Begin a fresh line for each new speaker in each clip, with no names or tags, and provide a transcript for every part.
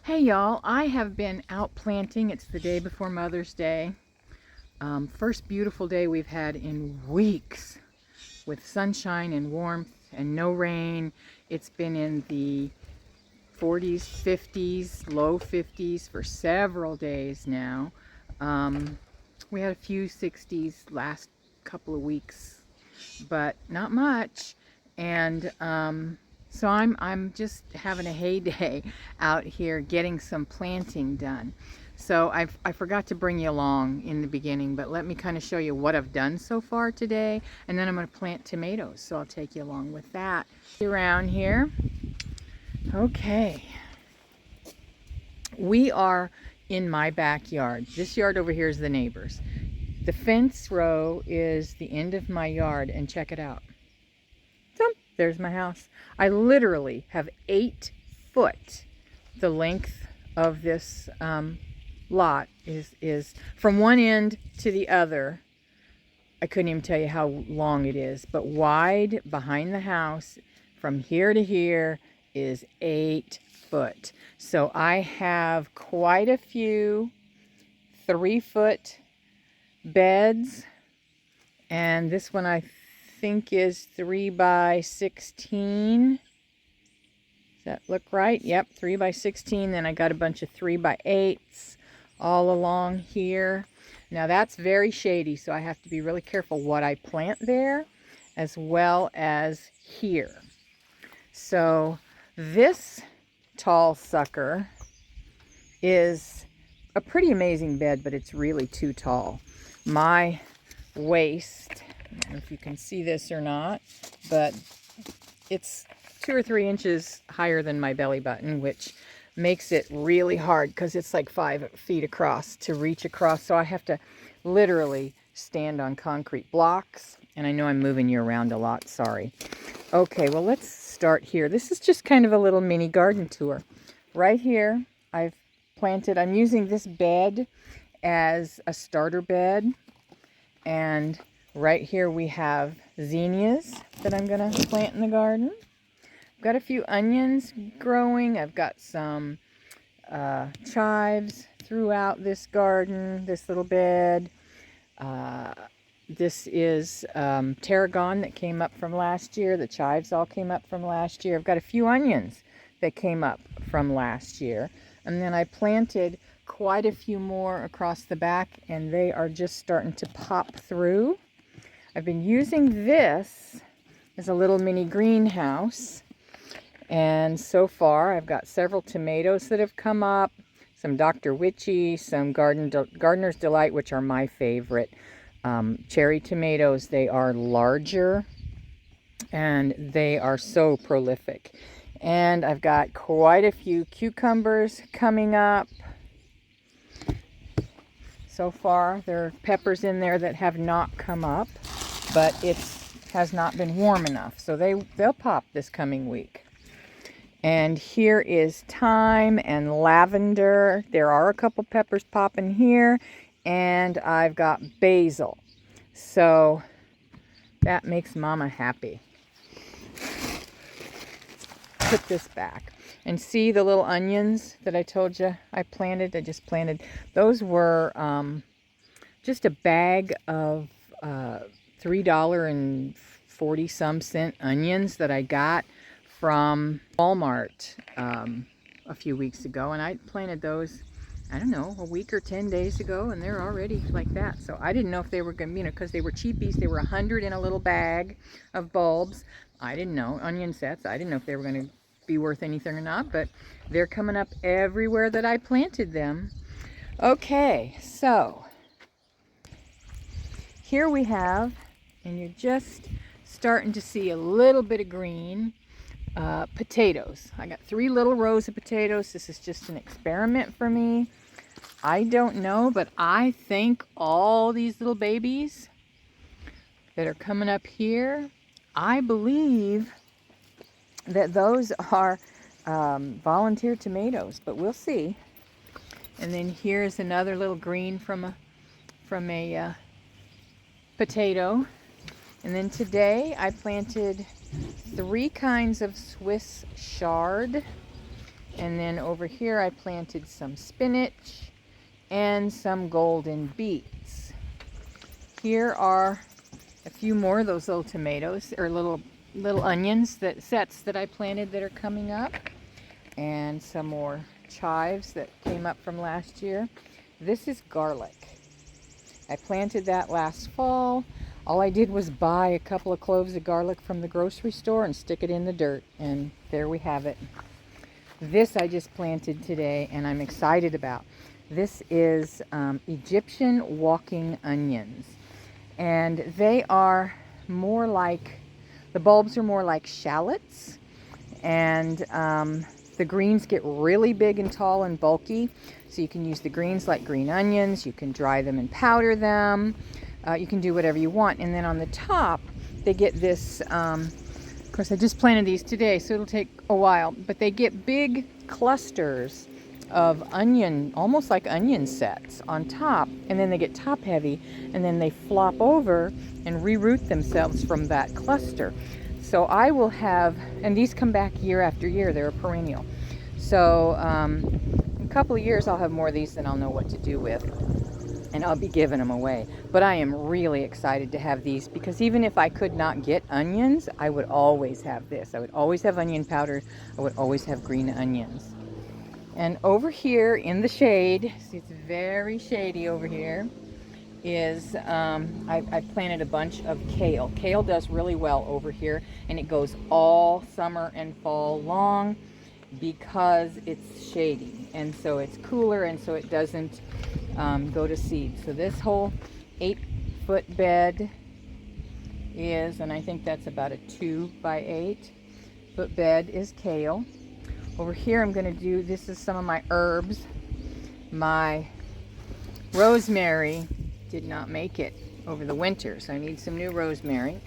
Hey y'all, I have been out planting. It's the day before Mother's Day. First beautiful day we've had in weeks with sunshine and warmth and no rain. It's been in the 40s, 50s, low 50s for several days now. We had a few 60s last couple of weeks, but not much. And so I'm just having a heyday out here getting some planting done. So I forgot to bring you along in the beginning, but let me kind of show you what I've done so far today, and then I'm going to plant tomatoes, so I'll take you along with that. Around here. Okay. We are in my backyard. This yard over here is the neighbor's. The fence row is the end of my yard, and check it out. There's my house. I literally have 8 foot. The length of this lot is from one end to the other. I couldn't even tell you how long it is, but wide behind the house from here to here is 8 foot. So I have quite a few 3-foot beds, and this one I think is 3 by 16. Does that look right? Yep, 3 by 16. Then I got a bunch of 3 by 8s all along here. Now that's very shady, so I have to be really careful what I plant there as well as here. So this tall sucker is a pretty amazing bed, but it's really too tall. My waist, I don't know if you can see this or not, but it's 2 or 3 inches higher than my belly button, which makes it really hard because it's like 5 feet across to reach across. So I have to literally stand on concrete blocks. And I know I'm moving you around a lot, sorry. Okay, well, let's start here. This is just kind of a little mini garden tour. Right here, I've planted, I'm using this bed as a starter bed. And right here we have zinnias that I'm going to plant in the garden. I've got a few onions growing. I've got some chives throughout this garden, this little bed. This is tarragon that came up from last year. The chives all came up from last year. I've got a few onions that came up from last year. And then I planted quite a few more across the back, and they are just starting to pop through. I've been using this as a little mini greenhouse, and so far I've got several tomatoes that have come up, some Dr. Witchy, some Gardener's Delight, which are my favorite. Cherry tomatoes, they are larger and they are so prolific. And I've got quite a few cucumbers coming up. So far, there are peppers in there that have not come up, but it has not been warm enough. So they'll pop this coming week. And here is thyme and lavender. There are a couple peppers popping here. And I've got basil. So that makes Mama happy. Put this back. And see the little onions that I told you I planted? I just planted. Those were just a bag of $3.40-some onions that I got from Walmart a few weeks ago. And I planted those, I don't know, a week or 10 days ago, and they're already like that. So I didn't know if they were going to, because they were cheapies. They were 100 in a little bag of bulbs. I didn't know, onion sets. I didn't know if they were going to be worth anything or not, but they're coming up everywhere that I planted them. Okay, so here we have, and you're just starting to see a little bit of green, potatoes. I got 3 little rows of potatoes. This is just an experiment for me. I don't know, but I think all these little babies that are coming up here, I believe that those are volunteer tomatoes, but we'll see. And then here's another little green from a potato. And then today I planted 3 kinds of Swiss chard, And then over here I planted some spinach and some golden beets. Here are a few more of those little tomatoes, or little onions, sets that I planted that are coming up. And some more chives that came up from last year. This is garlic. I planted that last fall. All I did was buy a couple of cloves of garlic from the grocery store and stick it in the dirt, and there we have it. This I just planted today and I'm excited about. This is Egyptian walking onions, and they are more like, the bulbs are more like shallots, and the greens get really big and tall and bulky, so you can use the greens like green onions. You can dry them and powder them. You can do whatever you want. And then on the top, they get this, of course I just planted these today, so it'll take a while, but they get big clusters of onion, almost like onion sets on top, and then they get top heavy, and then they flop over and reroot themselves from that cluster. So I will have, and these come back year after year, they're a perennial. So in a couple of years I'll have more of these than I'll know what to do with, and I'll be giving them away. But I am really excited to have these, because even if I could not get onions, I would always have this. I would always have onion powder. I would always have green onions. And over here in the shade, see, it's very shady over here, is I planted a bunch of kale. Kale does really well over here, and it goes all summer and fall long because it's shady, and so it's cooler, and so it doesn't go to seed. So this whole 8-foot bed is, and I think that's about a 2 by 8-foot bed, is kale. Over here I'm going to do, this is some of my herbs. My rosemary did not make it over the winter, so I need some new rosemary.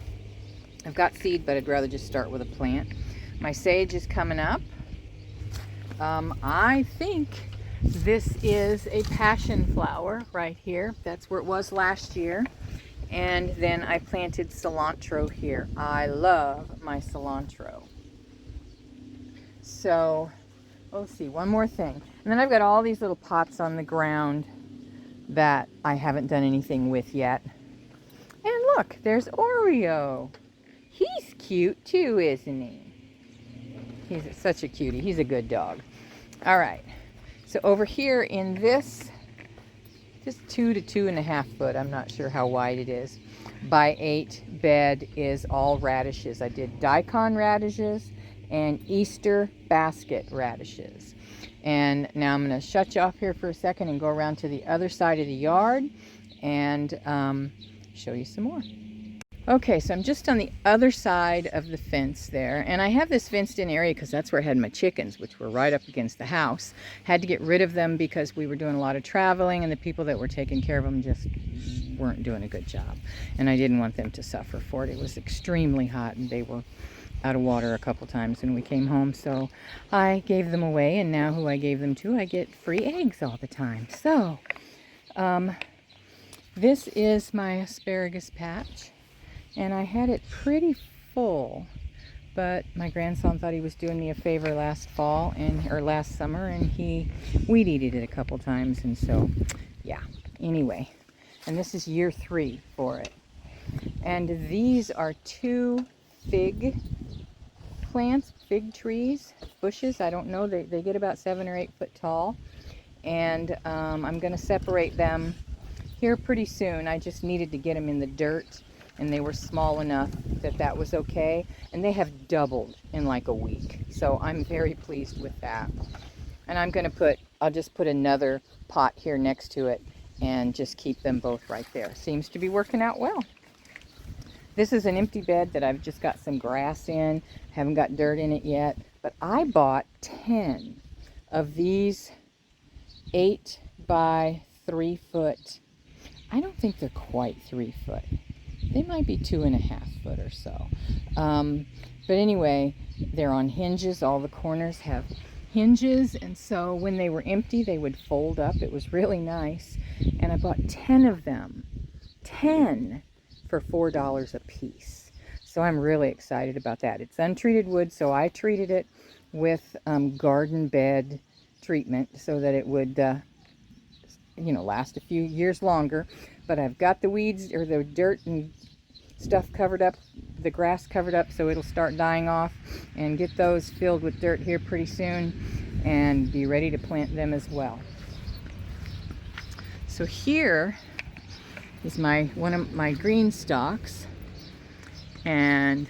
I've got seed, but I'd rather just start with a plant. My sage is coming up. I think this is a passion flower right here. That's where it was last year. And then I planted cilantro here. I love my cilantro. So, let's see, one more thing. And then I've got all these little pots on the ground that I haven't done anything with yet. And look, there's Oreo. He's cute too, isn't he? He's such a cutie. He's a good dog. All right. So over here in this, just 2 to 2.5 foot, I'm not sure how wide it is, by 8 bed is all radishes. I did Daikon radishes and Easter basket radishes. And now I'm going to shut you off here for a second and go around to the other side of the yard and show you some more. Okay, so I'm just on the other side of the fence there, and I have this fenced in area because that's where I had my chickens, which were right up against the house. Had to get rid of them because we were doing a lot of traveling, and the people that were taking care of them just weren't doing a good job, and I didn't want them to suffer for it. It was extremely hot, and they were out of water a couple times when we came home, so I gave them away, and now who I gave them to, I get free eggs all the time. So this is my asparagus patch, and I had it pretty full, but my grandson thought he was doing me a favor last fall or last summer, and he weed eated it a couple times, and so yeah, anyway. And this is year 3 for it. And these are 2 fig plants, fig trees, bushes. I don't know, they get about 7 or 8 foot tall, and I'm going to separate them here pretty soon. I just needed to get them in the dirt, and they were small enough that that was okay, and they have doubled in like a week, so I'm very pleased with that. And I'm going to I'll just put another pot here next to it and just keep them both right there. Seems to be working out well. This is an empty bed that I've just got some grass in. Haven't got dirt in it yet. But I bought 10 of these 8 by 3 foot. I don't think they're quite 3 foot. They might be 2.5 foot or so. But anyway, they're on hinges. All the corners have hinges. And so when they were empty, they would fold up. It was really nice. And I bought 10 of them. 10 for $4 a piece. So I'm really excited about that. It's untreated wood, so I treated it with garden bed treatment so that it would, last a few years longer. But I've got the weeds or the dirt and stuff covered up, the grass covered up, so it'll start dying off, and get those filled with dirt here pretty soon and be ready to plant them as well. So here is one of my green stalks, and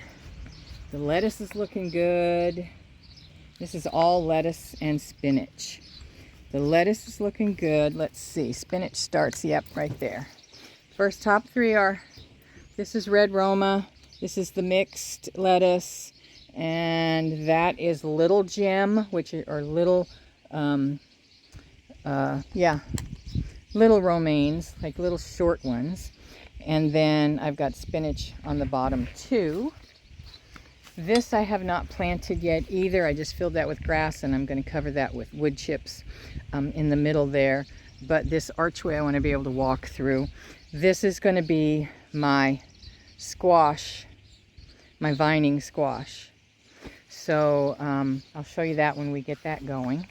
the lettuce is looking good. This is all lettuce and spinach. The lettuce is looking good. Let's see, spinach starts, yep, right there. First top three are, this is red Roma, this is the mixed lettuce, and that is Little Gem, little romaines, like little short ones. And then I've got spinach on the bottom too. This I have not planted yet either. I just filled that with grass, and I'm going to cover that with wood chips in the middle there. But this archway I want to be able to walk through. This is going to be my squash, my vining squash. So I'll show you that when we get that going.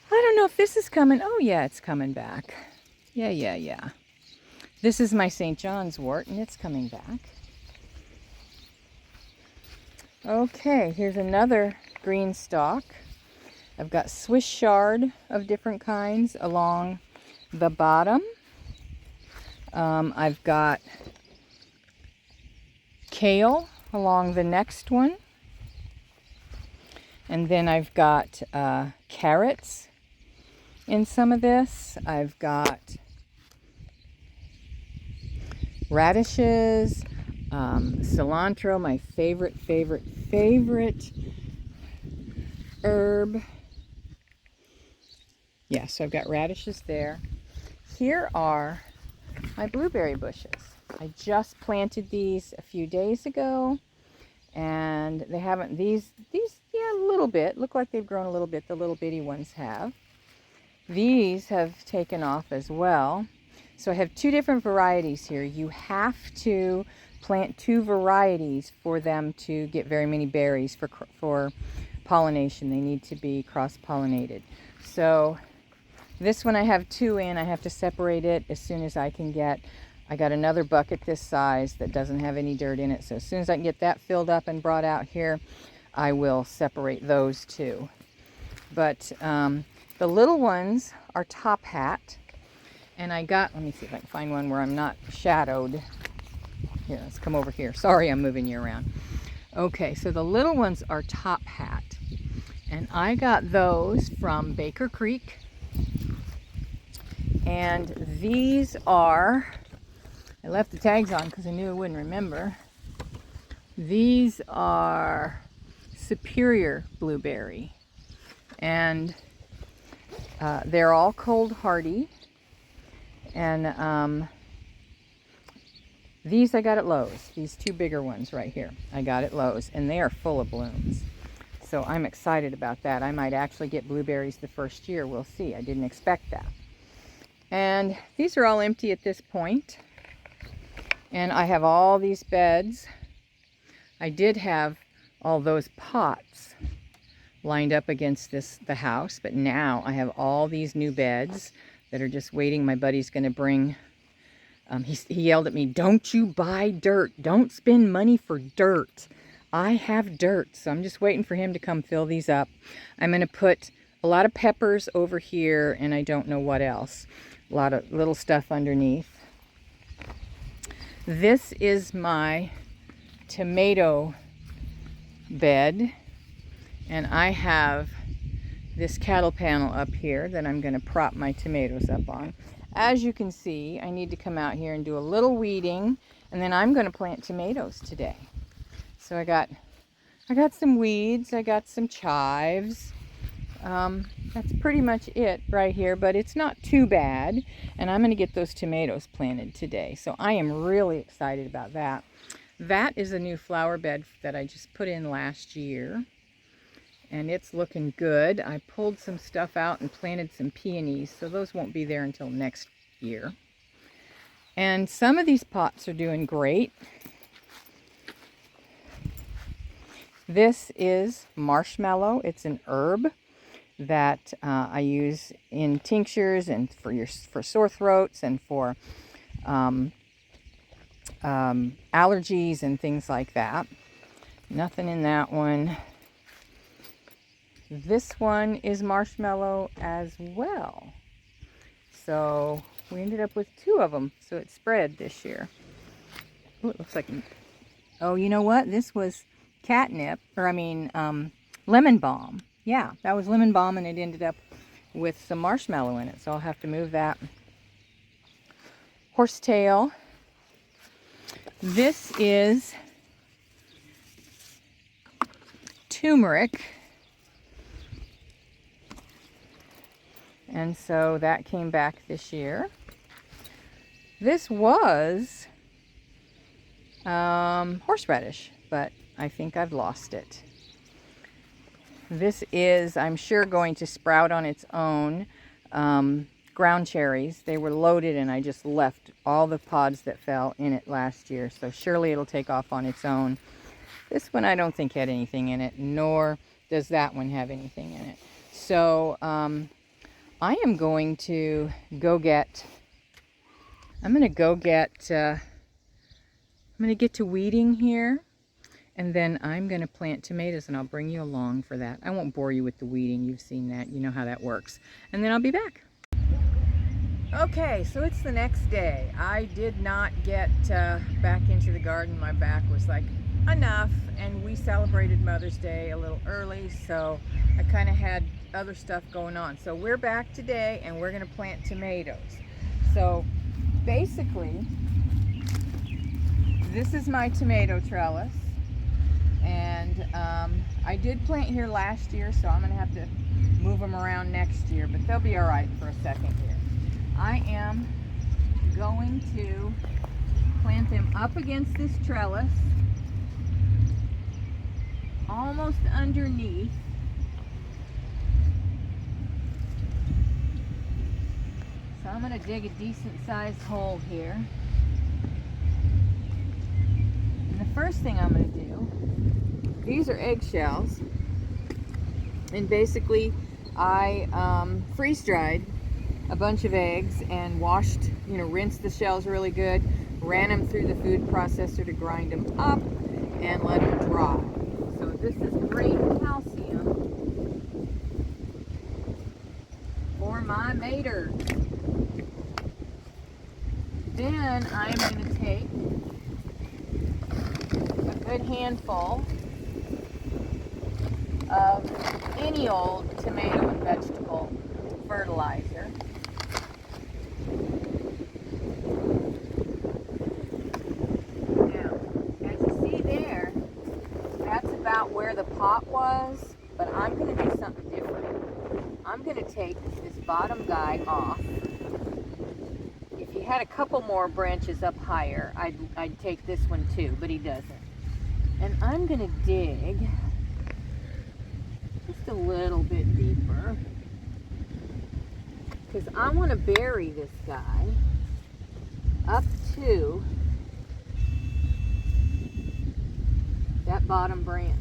I don't know if this is coming. Oh yeah, it's coming back. Yeah. This is my St. John's wort, and it's coming back. Okay, here's another green stalk. I've got Swiss chard of different kinds along the bottom. I've got kale along the next one. And then I've got carrots in some of this. I've got radishes, cilantro, my favorite herb. Yeah, so I've got radishes there. Here are my blueberry bushes. I just planted these a few days ago, and they haven't, these, yeah, a little bit, look like they've grown a little bit, the little bitty ones have. These have taken off as well. So I have two different varieties here. You have to plant two varieties for them to get very many berries for pollination. They need to be cross-pollinated. So this one I have two in. I have to separate it as soon as I can get. I got another bucket this size that doesn't have any dirt in it. So as soon as I can get that filled up and brought out here, I will separate those two. But the little ones are top hat. And I got, let me see if I can find one where I'm not shadowed. Here, let's come over here. Sorry, I'm moving you around. Okay, so the little ones are top hat. And I got those from Baker Creek. And these are, I left the tags on because I knew I wouldn't remember. These are Superior Blueberry. And they're all cold hardy. And these I got at Lowe's. These two bigger ones right here I got at Lowe's, and they are full of blooms. So I'm excited about that. I might actually get blueberries the first year. We'll see. I didn't expect that. And these are all empty at this point. And I have all these beds. I did have all those pots lined up against the house, but now I have all these new beds that are just waiting. My buddy's going to bring, he yelled at me, "Don't you buy dirt. Don't spend money for dirt." I have dirt, so I'm just waiting for him to come fill these up. I'm going to put a lot of peppers over here, and I don't know what else. A lot of little stuff underneath. This is my tomato bed, and I have this cattle panel up here that I'm going to prop my tomatoes up on. As you can see, I need to come out here and do a little weeding, and then I'm going to plant tomatoes today. So I got some weeds, I got some chives. That's pretty much it right here, but it's not too bad, and I'm going to get those tomatoes planted today. So I am really excited about that. That is a new flower bed that I just put in last year. And it's looking good. I pulled some stuff out and planted some peonies, so those won't be there until next year. And some of these pots are doing great. This is Marshmallow. It's an herb that I use in tinctures and for sore throats and for allergies and things like that. Nothing in that one. This one is Marshmallow as well. So we ended up with 2 of them. So it spread this year. Ooh, it looks like, oh, you know what? This was catnip, or lemon balm. Yeah, that was lemon balm, and it ended up with some marshmallow in it. So I'll have to move that. Horsetail. This is turmeric. And so that came back this year. This was horseradish, but I think I've lost it. This is, I'm sure, going to sprout on its own. Ground cherries. They were loaded and I just left all the pods that fell in it last year. So surely it'll take off on its own. This one I don't think had anything in it, nor does that one have anything in it. So I am going to go get, I'm going to get to weeding here, and then I'm going to plant tomatoes, and I'll bring you along for that. I won't bore you with the weeding. You've seen that. You know how that works. And then I'll be back. Okay, so it's the next day. I did not get back into the garden. My back was like, enough, and we celebrated Mother's Day a little early, so I kind of had other stuff going on. So we're back today, and we're going to plant tomatoes. So basically, this is my tomato trellis, and I did plant here last year, so I'm going to have to move them around next year, but they'll be all right for a second here. I am going to plant them up against this trellis, almost underneath. So I'm going to dig a decent sized hole here. And the first thing I'm going to do, these are eggshells, and basically I freeze dried a bunch of eggs and washed, rinsed the shells really good, ran them through the food processor to grind them up and let them dry. So this is great calcium for my maters. Then I'm going to take a good handful of any old tomato and vegetable fertilizer. About where the pot was, but I'm going to do something different. I'm going to take this bottom guy off. If he had a couple more branches up higher, I'd take this one too, but he doesn't. And I'm going to dig just a little bit deeper, because I want to bury this guy up to that bottom branch.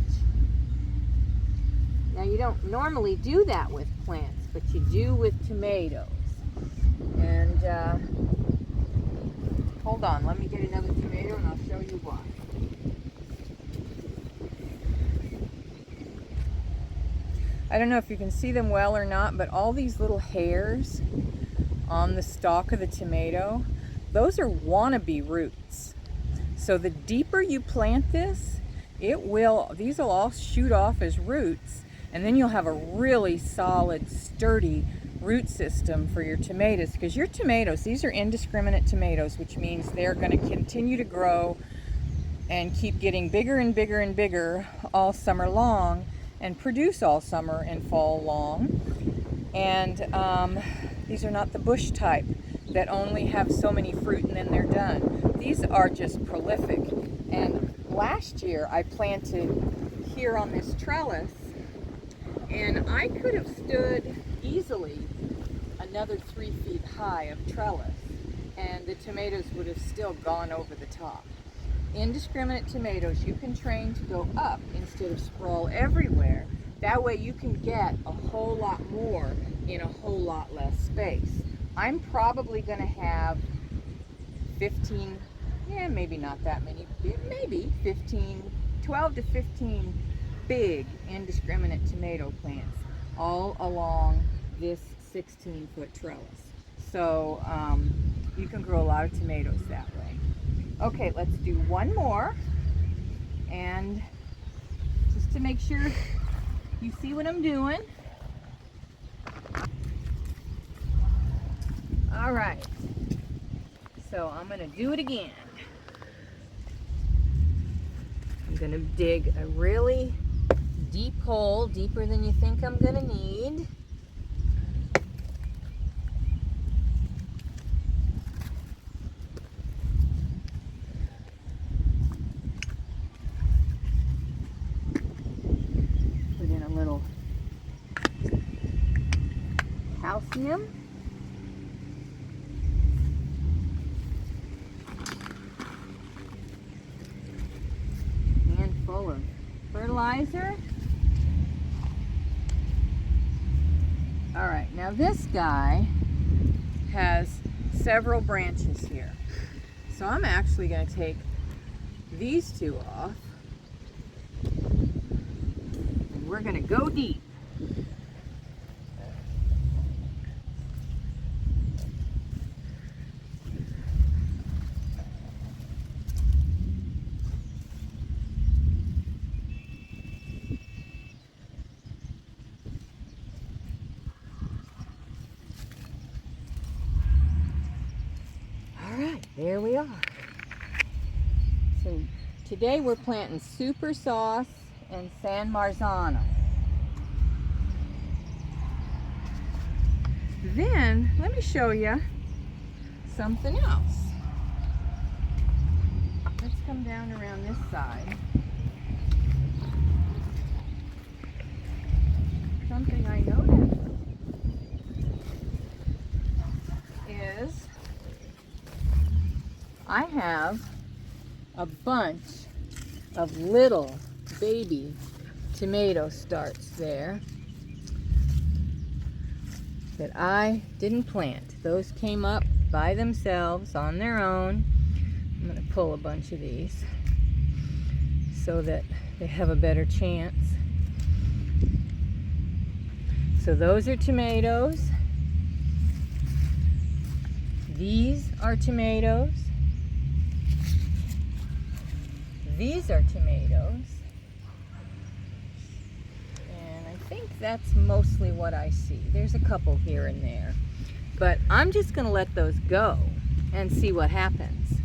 Now, you don't normally do that with plants, but you do with tomatoes. And hold on, let me get another tomato and I'll show you why. I don't know if you can see them well or not, but all these little hairs on the stalk of the tomato, those are wannabe roots. So the deeper you plant this, these will all shoot off as roots, and then you'll have a really solid, sturdy root system for your tomatoes, because your tomatoes, these are indiscriminate tomatoes, which means they're going to continue to grow and keep getting bigger and bigger and bigger all summer long and produce all summer and fall long. And these are not the bush type that only have so many fruit and then they're done. These are just prolific. And last year I planted here on this trellis, and I could have stood easily another 3 feet high of trellis, and the tomatoes would have still gone over the top. indiscriminate tomatoes you can train to go up instead of sprawl everywhere. That way you can get a whole lot more in a whole lot less space. I'm probably going to have 15, yeah, maybe not that many, maybe 15, 12 to 15 big indiscriminate tomato plants all along this 16-foot trellis. So you can grow a lot of tomatoes that way. Okay, let's do one more, and just to make sure you see what I'm doing. All right, so I'm gonna do it again. I'm gonna dig a really deep hole, deeper than you think I'm gonna need. Put in a little calcium. Handful of fertilizer. All right, now this guy has several branches here. So I'm actually going to take these two off, and we're going to go deep. There we are. So today we're planting Super Sauce and San Marzano. Then let me show you something else. Let's come down around this side. Something I noticed is I have a bunch of little baby tomato starts there that I didn't plant. Those came up by themselves on their own. I'm going to pull a bunch of these so that they have a better chance. So those are tomatoes. These are tomatoes. These are tomatoes, and I think that's mostly what I see. There's a couple here and there, but I'm just going to let those go and see what happens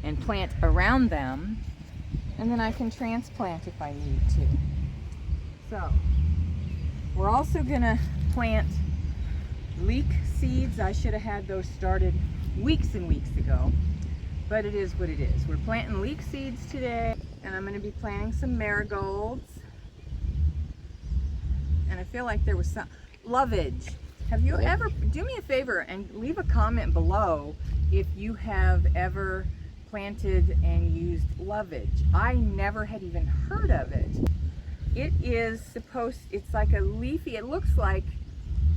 and plant around them, and then I can transplant if I need to. So we're also going to plant leek seeds. I should have had those started weeks and weeks ago. But it is what it is. We're planting leek seeds today, and I'm going to be planting some marigolds. And I feel like there was some lovage. Have you ever, do me a favor and leave a comment below if you have ever planted and used lovage. I never had even heard of it. It is it's like a leafy, it looks like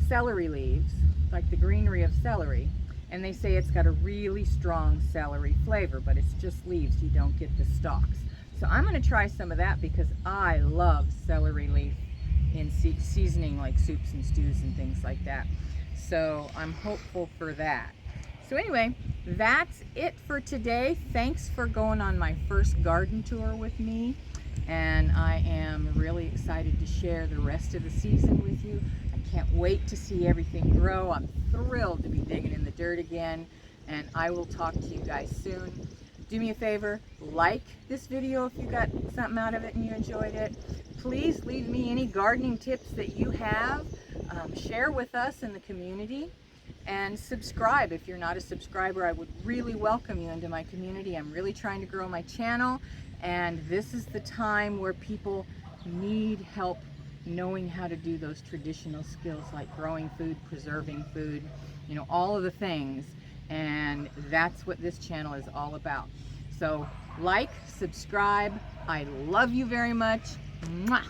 celery leaves, like the greenery of celery. And they say it's got a really strong celery flavor, but it's just leaves. You don't get the stalks. So I'm going to try some of that because I love celery leaf in seasoning like soups and stews and things like that. So I'm hopeful for that. So anyway, that's it for today. Thanks for going on my first garden tour with me. And I am really excited to share the rest of the season with you. Can't wait to see everything grow. I'm thrilled to be digging in the dirt again, and I will talk to you guys soon. Do me a favor, like this video if you got something out of it and you enjoyed it. Please leave me any gardening tips that you have. Share with us in the community, and subscribe. If you're not a subscriber, I would really welcome you into my community. I'm really trying to grow my channel, and this is the time where people need help knowing how to do those traditional skills like growing food, preserving food, you know, all of the things. And that's what this channel is all about. So Like, subscribe. I love you very much. Mwah.